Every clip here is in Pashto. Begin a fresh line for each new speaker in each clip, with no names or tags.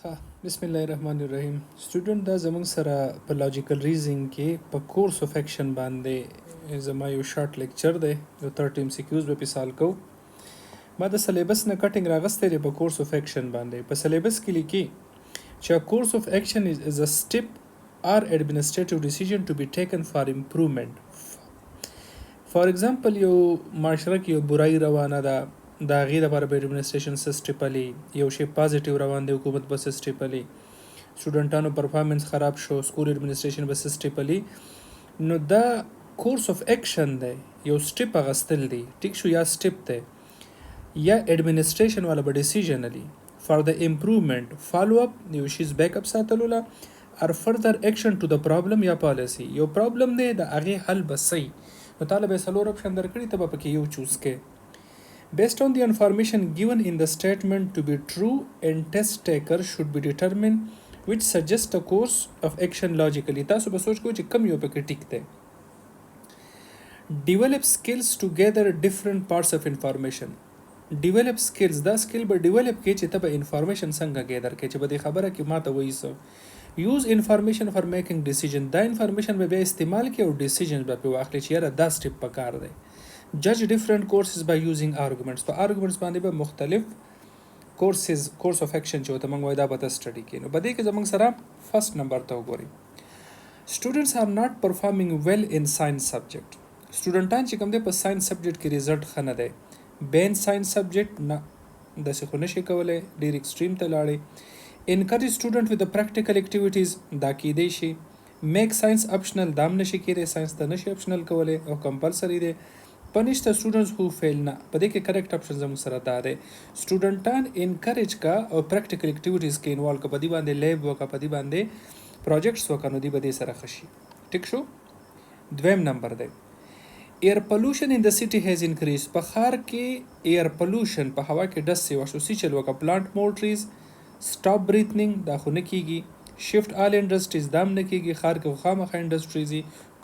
ها بسم الله الرحمن الرحیم سټوډنټ دا زموږ سره په لاجیکل ریزنینګ کې په کورس اف اکشن باندې زما یو شارټ لیکچر دی یو 30 MCQs به په سال کو ما د سلیبس نه کټینګ راغستې دی په کورس اف اکشن باندې په سلیبس کې لیکي چې کورس اف اکشن از ا سټپ or administrative decision to be taken for improvement. For example یو معاشره کې یو برای روانه ده دا غي د لپاره به ایڈمنسټریشن سیستم پلی یو شی پازیټیو روان دی حکومت به سیستم پلی سټوډنټانو پرفارمنس خراب شو سکول ایڈمنسټریشن به سیستم پلی نو دا کورس اف اکشن دی یو سټپ غستل دی ټیک شو یا سټپ دی یا ایڈمنسټریشن والا به ډیسیژن دی فار د امپروومنت فالو اپ یو شیز بیک اپ ساتلو لا or further action to the problem یا policy یو پرابلم دی د هغه حل بسې نو طالب سلور اپشن درکړي ته به پکې یو چوز کې based on the information given in the statement to be true and test taker should be determined which suggests a course of action logically تاسو به سوچ کوئ چې کم یو پکې ټیک دی develop skills to gather different parts of information develop skills دا سکل به develop کې چې ته به information څنګه gather کې چې به د خبره کې ماته وایي سو use information for making decision دا information به بیا استعمال کې او decision به په واخلي چې یاره دا سټپ پکار دی judge different courses by using arguments په arguments باندې به مختلف course of action چې ته موږ وای دا به سټډي کې نو بده کې زموږ سره فرست نمبر ته وګورئ students are not performing well in science subject سټوډنټان چې کوم دي په ساينس سبجیکټ کې ریزلټ خنه دی بین ساينس سبجیکټ نه د څه خو نشي کولای ډیر ایکستریم ته لاړې encourage student with the practical activities دا کېدی شي make science optional دام نشي کېدی ساينس ته نشي optional کولای او compulsory دی punish the students who fail نه په دې کې correct option زموږ سره دا دی سټوډنټان encourage کا او practical activities کې انوالو کا په دې باندې lab وکا په دې باندې projects وکا نو دې به دې سره خشي ټیک شو دویم نمبر دی air pollution in the city has increased په ښار کې air pollution په هوا کې ډست سی وشو سی چل وکا plant more trees stop breathing دا خو نه کیږي shift all industries دام نه کیږي ښار کې خامخا industries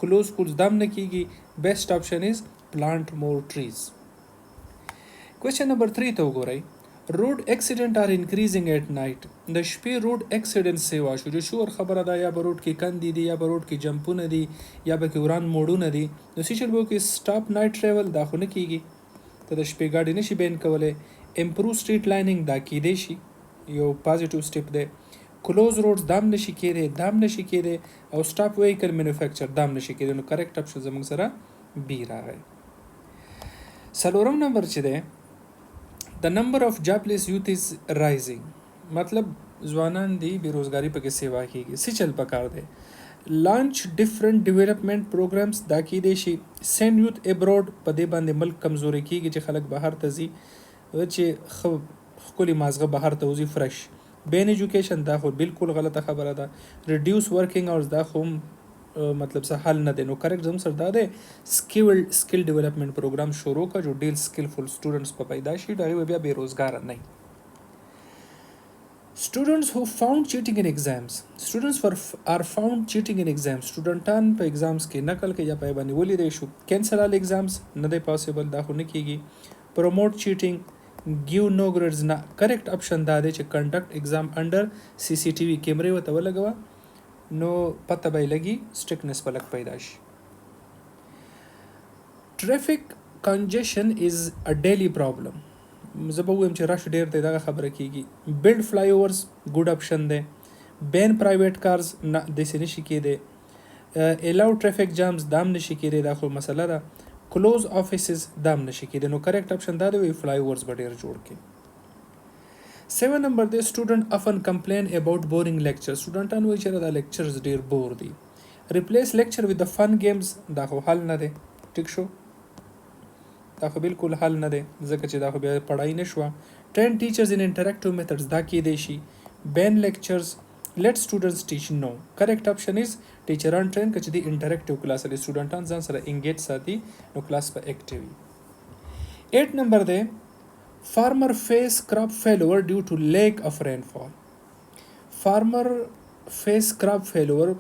close schools دام نه کیږي best option is plant more trees question number 3 ته وګورئ road accident are increasing at night د شپې road accident سیوا شو جو شور خبره ده یا به روډ کې کندې دي یا به روډ کې جمپونه دي یا به کې وران موډونه دي نو سیچل بو کې stop night travel دا خو نه کیږي ته د شپې ګاډي نشي بین کولای improve street lining دا کیدی شي یو پازیټیو سټپ دی کلوز روډز دام نشي کېدی او سټاپ ویکل مینوفیکچر دام نشي کېدی نو کریکټ اپشن زموږ سره بی راغی څلورم نمبر چې دی the number of jobless youth is rising مطلب ځوانان دی بیروزګاری پکې سیوا کیږي سی چل پکار دی launch different development programs دا کېدی شي send youth abroad په دې باندې ملک کمزوري کیږي چې خلک بهر ته ځي چې خپل مازغه بهر ته وځي فرش بین ایجوکیشن دا خو بالکل غلطه خبره ده ریډیوس ورکینګ اورز دا خو مطلب څه حل نه دی نو کریکټ زم سره دا دی سکل ډیولپمنٹ پروګرام شروع کا جو ډیر سکلفل سټوډنټس په پیدا شي دا بیا بیروزګار نه students who found cheating in exams are found cheating in exams سټوډنټان په ایگزامز کې نقل کې یا په باندې ولیدای شو کینسل all exams نه دی پاسبل دا خو نه کیږي promote cheating give no grades نه کریکټ اپشن دا دی چې conduct exam under CCTV کیمرې وته ولګوا نو پته به لګي سټریکنس په لګ پیدا شي ټریفیک کنجیشن از ا ډیلی پرابلم زه به وایم چې رش ډیر دی دا خبره کیږي بلډ فلای اوورز ګډ اپشن دی بین پرایویټ کارز نه د سې نشي کېدی الاو ټریفیک جامز دام نشي کېدی دا خو مسله ده کلوز افیسز دام نشي کېدی نو کریکټ اپشن دا دی فلای اوورز به ډیر جوړ کړي 7 نمبر دی student often complain about boring lectures سټوډنټان وایي چې دا lectures ډیر بور دي replace lecture with the fun games دا خو حل نه دی ټیک شو دا خو بالکل حل نه دی ځکه چې دا خو بیا پړای نشوه train teachers in interactive methods دا کېدی شي ban lectures let students teach no correct option is teacherان train کچې دی interactive class لري سټوډنټان ځان سره engage ساتي نو class په active 8 نمبر دی farmer face crop failure due to lack of rainfall farmer face crop failure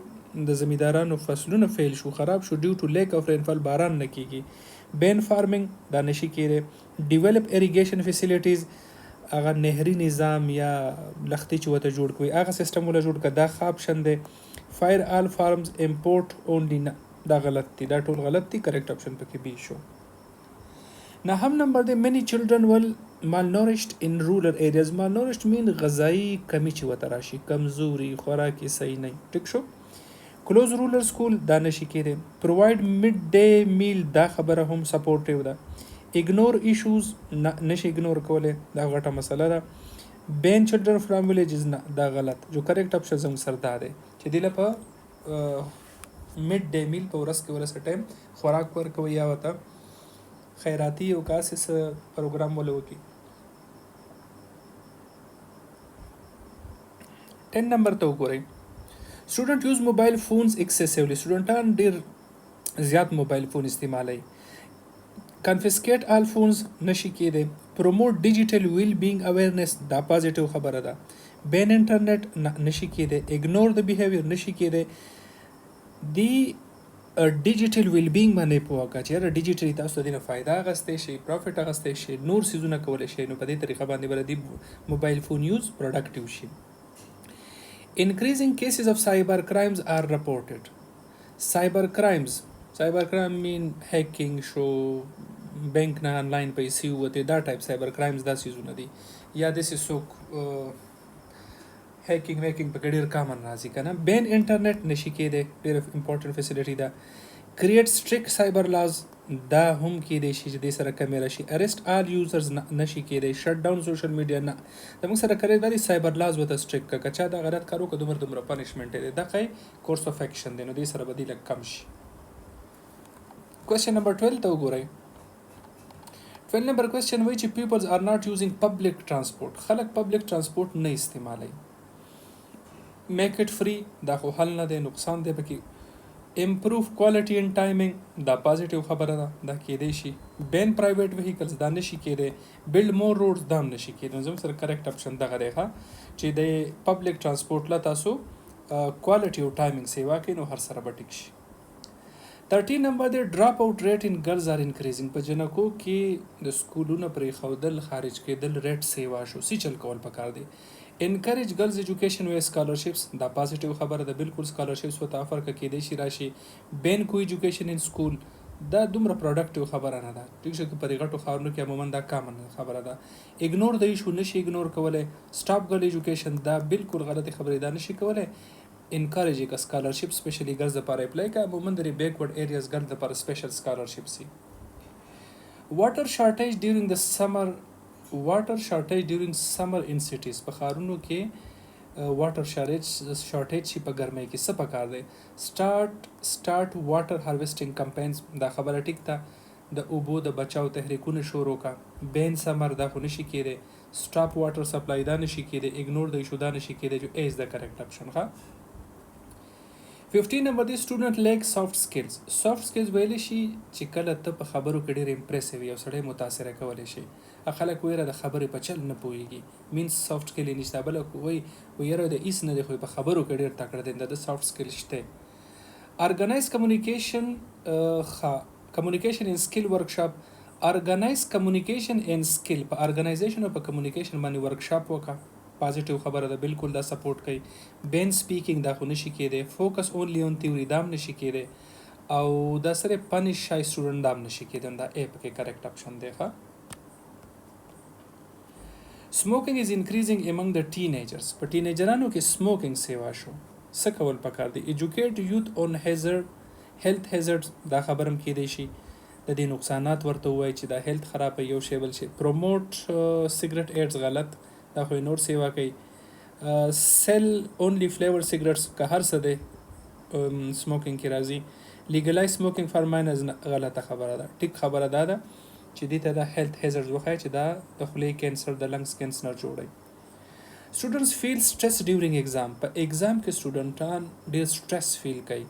د زمیندارانو فصلونه فیل شو خراب شو ډیو ټو لیک اف رینفال باران نه کیږي بین فارمینګ دا نشي کېږي ډیولپ اریګیشن فیسیلیټیز هغه نهري نظام یا لختې چې ورته جوړ کړي هغه سیستم ولا جوړ کړه، دا ښه آپشن دی. فایر آل فارمز امپورټ اونلی، نه دا غلط دی، دا ټول غلط دي. کریکټ آپشن پکې بی شو. نهم نمبر دی many children will malnourished in rural areas. malnourished mean غذایی کمی چې ورته راشي، کمزوري، خوراک یې صحیح نه. ټیک شو. کلوز رولر سکول دا نشي کېدی. پرووایډ مډ ډے میل دا خبره هم سپورټیو ده. اګنور ایشوز نشي اګنور کولی، دا غټه مسله ده. بین چلډرن فرام ولیجز نه دا غلط. جو کریکټ آپشن زموږ سره دا دی چې دی له په مډ ډے میل په ورځ کې ورسه ټایم خوراک ورکوي یا ورته خیراتي او کاسې څه پروګرام وله وکړي. 10 نمبر ته وګورئ. سټوډنټ یوز موبایل فونز ایکسیسیولی. سټوډنټان ډېر زیات موبایل فون استعمالوي. کنفسکیټ آل فونز نشي کېدی. پروموټ ډیجیټل ویل بینګ اویرنس دا پازیټیو خبره ده. بین انټرنیټ نشي کېدی. اګنور د بیهیویر نشي کېدی. دی ډیجیټل ویل بینګ باندې پوه کړه چې یاره ډیجیټلي تاسو د دې نه فایده اخیستی شئ، پروفیټ اخیستی شئ، نور څیزونه کولی شئ، نو په دې طریقه باندې به د دې موبایل فون یوز پروډکټیو شي. Increasing cases of cyber crimes are reported. Cyber crimes mean hacking شو، بینک نه آنلاین پیسې ووتې، دا ټایپ سایبر کرایمز دا څیزونه دي. یا داسې څوک هیکینګ ویکینګ پکې ډېر کامن راځي که نه. بین انټرنیټ نشي کېدی، ډېره امپورټنټ فیسیلیټي ده. کریټ سټریکټ سایبر لاز دا هم کېدی شي چې دې سره کمې راشي. اریسټ آل یوزرز نشي کېدی. شټ ډاون سوشل میډیا نه. زموږ سره کړی دا دی سایبر لاز ورته سټریکټ کړه، که چا دا غلط کار وکړه دومره پنشمنټ دی، دغه کورس اف ایکشن دی، نو دې سره به دې لږ کم شي. کوېسچن نمبر 12 ته وګورئ. 12 نمبر کوېسچن وایي چې پیپلز آر ناٹ یوزینګ پبلک ټرانسپورټ. خلک پبلک ټرانسپورټ نه استعمالوي. میک اټ فری دا خو حل نه دی، نقصان دی پکې. امپروف کوالټي ان ټایمینګ دا پازیټیو خبره ده، دا کېدی شي. بین پرایویټ وهیکلز دا نشي کېدی. بلډ مور روډز دا هم نشي کېدی. زموږ سره کریکټ آپشن دغه دی چې د پبلک ټرانسپورټ له تاسو کوالټي او ټایمینګ سیوا کوي، نو هر سره به ټیک شي. 13 نمبر دی ډراپ آؤٹ ریټ ان ګرلز آر انکریزینګ. په جنکو کې د سکولونو پرېښودل، خارج کېدل ریټ سیوا شو، سی چل کول پکار دی. انکریج ګرلز ایجوکیشن وی اسکالرشپس دا پازیټیو خبره ده، بالکل اسکالرشپس ورته افر کېدی شي راشي. بین کو ایجوکیشن ان سکول دا دومره پروډکټیو خبره نه ده. ټیک شو که په غټو ښارونو کې عموما دا کامن خبره ده. اګنور د ایشو نشي اګنور کولی. سټاپ ګرل ایجوکیشن دا بالکل غلطي خبره ده، نشي کولی. encourage a scholarship specially girls لپاره اپلای کړه. عموما د بیکورډ ایریاز ګرلز لپاره سپیشل سکالرشپ سي. واټر شارټیج ډیورینګ د سمر. واټر شارټیج ډیورینګ سمر ان سټیز. په ښارونو کې واټر شارټیج شي په ګرمۍ کې څه پکار دی. سټارټ واټر هارویسټینګ کمپینز دا خبره ټیک ده. د اوبو د بچاو تحریکونه شروع کړه. بین سمر دا خو نشي کېدی. سټاپ واټر سپلای دا نشي کېدی. اګنور د ایشو دا نشي کېدی. جو ایز د کریکټ آپشن ښه. 15 نمبر دی سټوډنټ لیک سافټ سکلز. سافټ سکلز ویلی شي چې کله ته په خبرو کې ډېر امپریسیو یو سړی متاثره کولی شي. خلک ویره د خبرې په چل نه پوهېږي، مینس سافټ سکل یې نشته. بله وایي یاره د ایس نه دی، خو په خبرو کې ډېر تکړه دی، د سافټ سکل شته. ارګنایز کمیونیکیشن کمیونیکیشن ان سکل ورکشاپ. ارګنایز کمیونیکیشن ان سکل، په ارګنایزیشن او په کمیونیکیشن باندې ورکشاپ وکړه، پازیټیو خبره ده، بالکل دا سپورټ کوي. بین سپیکینګ دا خو نشي کېدی. فوکس اونلی اون تیوري دا هم نشي کېدی. او دا سره پنش شای سټوډنټ دا هم نشي کېدی. دا ای پکې کریکټ آپشن دی ښه. سموکینګ از انکریزینګ امنګ د ټینیجرز. په ټینیجرانو کې سموکینګ سیوا شو. څه کول پکار دی. ایجوکیټ یوت اون هیلث هیزرډ دا خبر هم کېدی شي. د دې نقصانات ورته ووایي چې دا هیلث خراب یو شی بل شي. پروموټ سیګریټ ایډز غلط، دا خو نور سیوا کوي. سیل اونلی فلیور سیګریټس که هر څه دی سموکینګ کې راځي. لیګلایز سموکینګ فار ماینرز غلطه خبره ده. ټیک خبره دا ده چې دې ته دا هیلث هیزرډز وښایي چې دا د خولې کینسر، د لنګز کینسر جوړوي. سټوډنټس فیل سټرس ډیورینګ ایگزام. په ایگزام کې سټوډنټان ډېر سټرس فیل کوي.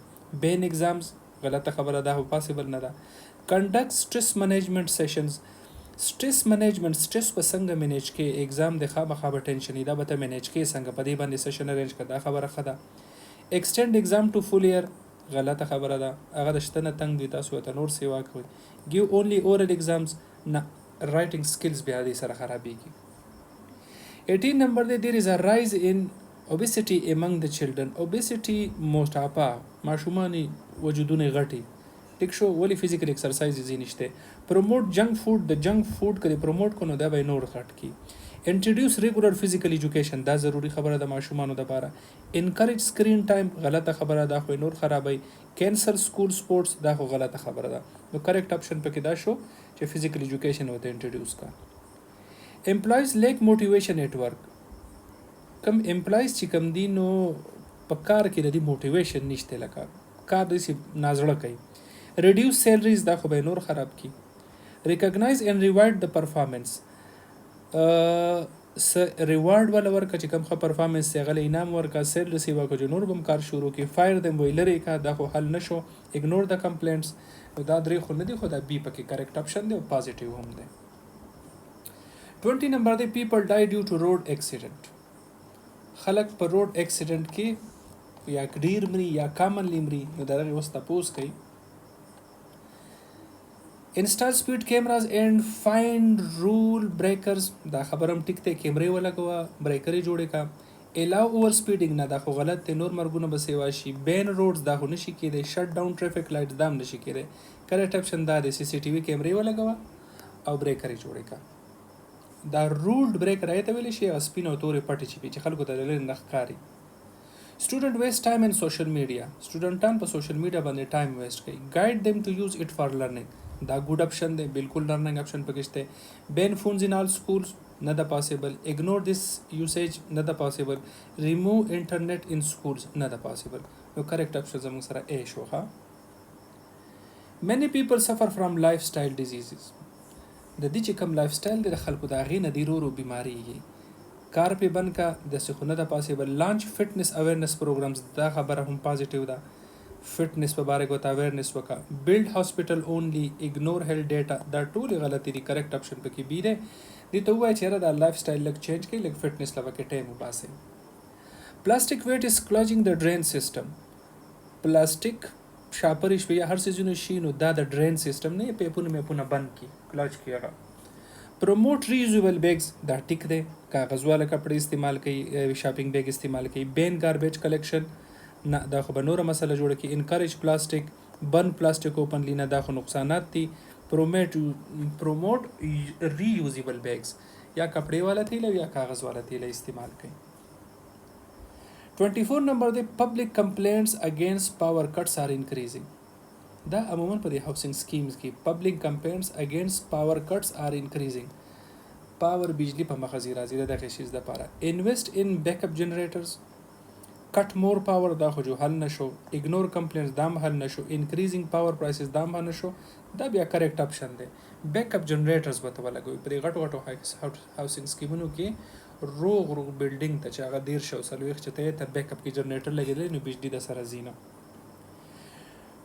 بین ایگزامز غلطه خبره ده، پاسبل نه ده. کنډکټ سټرس مینجمنټ سیشنز. سټرس مینجمنټ، سټرس په څنګه مینیج کې. ایگزام د خامخا به ټینشن دا به ته مینیج کې څنګه، په دې باندې سیشن ارینج کړه، دا خبره ښه ده. ایکسټینډ ایگزام ټو فول ایئر غلطه خبره ده، هغه د شته نه تنګ دی، تاسو ته نور سیوا کوئ. ګیو اونلی اورل ایگزامز نه. رایټینګ سکلز بیا دې سره خرابېږي. 18 number دی there is a rise in obesity among the children. obesity موټاپا ماشومانی وجودونه غټي ټیک شو ولی فزیکل ایکسرسایز یې نشته. پروموټ جنک فود د جنک فود کړي پروموټ کنو دا به نور غټ کی. انټروډیوس ریګولر فزیکل ایجوکیشن دا ضروری خبره د ماشومانو لپاره. انکریج سکرین ټایم غلطه خبره ده خو نور خرابای. کینسل سکول سپورتس دا خو غلطه خبره ده. نو کریکټ اپشن پکې دا شو چې فزیکل ایجوکیشن وته انټروډیوس کا. امپلایز لیک موټیویشن ایٹ ورک. کم امپلایز چې کم دي نو په کار کې د موټیویشن نشته لکه کار دې نازړه کوي. ریډیوس سیلریز دا خو به نور خراب کی. ریکګنایز اینڈ ریوارډ د پرفارمنس ریوارډ ولا ورکه چې کوم ښه پرفارمنس یې غل انعام ورکا سیلری سی ورکا جو نور بم کار شروع کی. فایر دم ویلری کا دا خو حل نشو. اګنور د کمپلینټس دا درې خو نه دي خو دا بی پکې کریکټ اپشن دی او پازیټیو هم دی. 20 نمبر دی پیپل ډای ډیو ټو روډ ایکسیډنٹ. خلک په روډ ایکسیډنٹ کې یا ډیر مري یا کامنلی مري نو دا اوس تاسو کوي. انسټال سپیډ کیمراز اینڈ فایند رول بریکرز دا خبرم ټیک ته کیمرې ولګوا بریکرې جوړې کا. الاو اوور سپیډینګ نه دا خو غلط ته نور مرګونه به سیوا شي. بین روډز دا خو نشي کېدی. شټ ډاون ټریفیک لایټس دا هم نشي کېدی. کریکټ اپشن دا دی سی سی ټي وي کیمرې ولګوا او بریکرې جوړې کا. دا رولډ بریکر ایته ویل شي او سپین او تورې پټې چې خلکو ته لري نه ښکاري. سټوډنټ ویسٹ ټایم ان سوشل میډیا. سټوډنټان په سوشل میډیا باندې ټایم ویسٹ کوي. ګایډ دیم ټو یوز اټ فار لرننګ. دا ګډ اپشن دی بالکل لرننګ اپشن پکې شته. بین فونز ان آل سکولز نه دا پاسبل. اګنور دیس یوسیج نه دا پاسبل. ریموو انټرنیټ ان سکولز نه دا پاسبل. نو کریکټ اپشن زموږ سره ا شو ها. many people suffer from lifestyle diseases. د دې چې کوم لایف سټایل د خلکو د غې نه دی رورو بیماری یي کار په بن کا د سخونه د پاسبل. لانچ فټنس اویرنس پروګرامز دا خبره هم پازیټیو ده. فټنس په باره کې اویرنس وکا. بلډ هاسپټل اونلی اګنور هیلث ډیټا دا ټول غلطی دي. کریکټ اپشن پکې بي ده. دې ته وایي چې دا لایف سټایل لک چینج کړي لک فټنس لپاره کې ټایم وباسي. پلاستیک ویټ از کلوزینګ د ډرین سیستم. پلاستیک شاپریش یا هر سيزونه شي نو دا د ډرین سیستم نه پیپونه مې بند کی کلچ کیږي. پروموټ ریوزیبل بیگز دا ټیک دی. کاغذ والا کپڑے استعمال کوي. شاپینګ بیگ استعمال کوي. بین گاربیج کلیکشن نه دا خو به نوره مسله جوړه کی. انکریج پلاستیک بن پلاستیک اوپنلی نه دا خو نقصانات دي. پروموٹ ریوزیبل بیگز یا کپڑے والا تیل یا کاغذ والا تیل استعمال کوي. 24 نمبر دی پبلک کمپلینٹس اگینسٹ پاور کٹس آر انکریزنگ. دا عموما په دې هاوسنګ سکیمز کې پبلک کمپلینټس اگینسٹ پاور کټس آر انکریزنگ. پاور بجلی په مخه زی راځي دغه شیز د پاره. انویسٹ ان بیک اپ جنریټرز. کټ مور پاور دا خو جو حل نشو. اګنور کمپلینټس دا حل نشو. انکریزنگ پاور پرایسز دا حل نشو. دا بیا کریکټ اپشن دی. بیک اپ جنریټرز وته ولګوي په غټو هاوسنګ سکیمونو کې روغ بلډینګ ته چې هغه دیر شو سلويخ چې ته بیک اپ کې جنریټر لګیدل نو بجلی د سره زینه.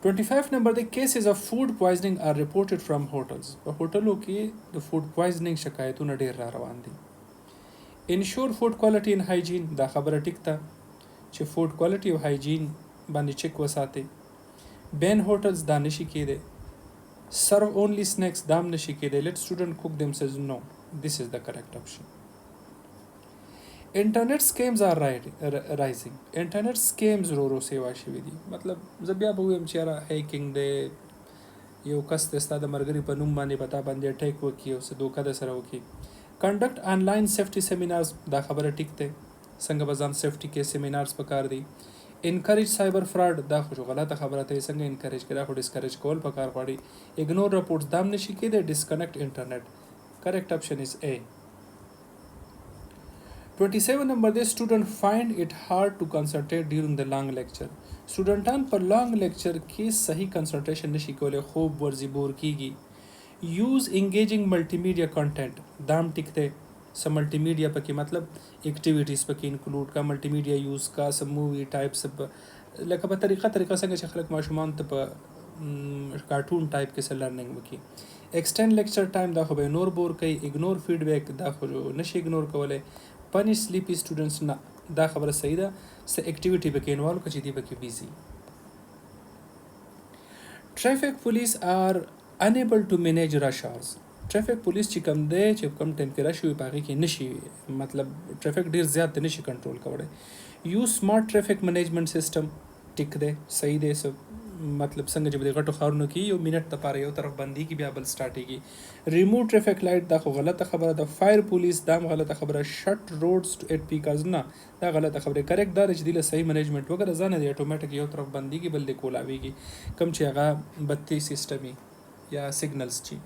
25 نمبر د کیسز اف فود پوایزنینګ آر ریپورټډ فرام هوټلز. په هوټلو کې د فود پوایزنینګ شکایتونه ډیر را روان دي. انشور فود کوالټي ان هایجین. دا خبره ټیک ده چې فود کوالټي او هایجین باندې چک وساتي. بین هوټلز دا نشي کېدی. سرو اونلی سنیکس دا هم نشي کېدی. لیټ سټوډنټ کوک دمسلز. نو دیس از د کریکټ اپشن. انټرنیټ سکیمز آر رایزنګ. انټرنیټ سکیمز رو سیوا شوي دي. مطلب زه بیا به ویم چې را هیکینګ دی. یو کس د ستا د مرګري په نوم باندې پتا باندې اٹیک وکړي او څه دوکه د سره وکړي. کنډکټ آنلاین سیفټي سیمینارز. دا خبره ټیک ده. څنګه به ځان سیفټي کې سیمینارز پکار دي. انکریج سایبر فراډ. دا خو غلطه خبره ته څنګه انکریج کړه خو ډیسکریج کول پکار پړي. اګنور رپورټس دام نشي کېده. ډیسکنیکټ انټرنیټ. کریکټ اپشن از ا. 27 نمبر دی سټوډنټ فایند اټ هارد ټو کنسنټریټ ډیورنګ د لانګ لیکچر. سټوډنټان پر لانګ لیکچر کې صحیح کنسنټریشن نشي کولای. خوب ورزي بور کیږي. یوز انګیجینګ ملټي میډیا کنټینټ. دام ټیک ته. سم ملټي میډیا پکې مطلب اکټیویټیز پکې انکلوډ کا. ملټي میډیا یوز کا. سم مووی ټایپس لکه په طریقه څنګه چې خلک ماشومان ته په کارټون ټایپ کې سره لرننګ وکړي. ایکسټند لیکچر ټایم دا خو به نور بور کوي. اګنور فیډبیک دا خو نشي اګنور کولای. پنش سلیپی سټوډنټس نه دا خبره صحیح ده. څه اکټیویټي پکې انوالو کړي دي پکې بیزي. ټریفک پولیس آر unable to manage rush hours. ټریفیک پولیس چې کوم دی چې کوم ټایم کې راشي په هغې کې نشي مطلب ټریفیک ډېر زیات دی نشي کنټرول کولی. یوز سمارټ ټریفیک منیجمنټ سیسټم ټیک دی صحیح دی مطلب څنګه چې په دې غټو ښارونو کې یو منټ دپاره یو طرف بندېږي بیا بل سټارټېږي. ریموو ټریفیک لایټ دا خو غلطه خبره ده. فایر پولیس دا هم غلطه خبره. شټ روډز ټو ایټ پیکاز نه دا غلطه خبره. کریکټ دا دی چې دې له صحیح منیجمنټ وکړه ځان دی اټومیټک یو طرف بندېږي بل دی کولاویږي کوم چې هغه بتي سیسټم یا سیګنلز چی.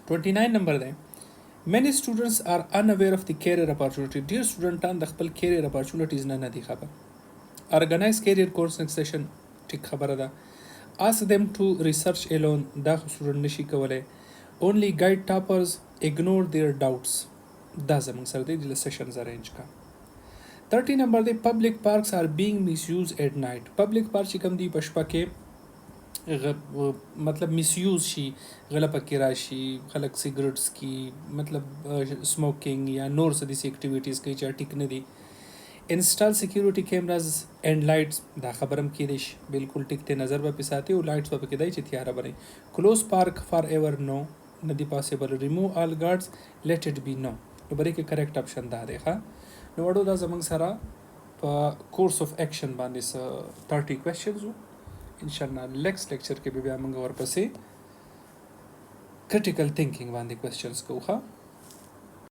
29 نمبر دی. Many students are unaware of the career opportunity. ډېر سټوډنټان د خپل career opportunities نه دي خبر. Organize career counseling session ټیک خبره ده. Ask them to research alone دا خو سټوډنټ نشي کولی. Only guide toppers, ignore their doubts. دا زموږ سره دی د سیشنز ارینج کا. 30 نمبر دی. Public parks are being misused at night. Public park چې کوم دی په شپه کې مطلب میس یوز شي غله پکې راشي خلک سیګریټس کی مطلب سموکینګ یا نور څه داسې اکټیویټیز کوي چې ټیک نه دي. انسټال سیکیورټي کیمراز اینډ لایټس دا خبر هم کیدای شي بالکل ټیک ته نظر به پې ساتي او لایټس به پکې دی چې تیاره به نه. کلوز پارک فار ایور نو نه دی پاسبل. ریموو آل ګارډز لیټ اټ بی نو. نو بری کې کریکټ اپشن دا دی ښه. نو وړو دا زموږ سره په کورس اف ایکشن باندې 30 کوېسچنز وو. انشاءالله نیکسٹ لیکچر کې بیا موږ ورپسې کرټیکل تھنکینګ باندې کوېسچنز کوو ښه.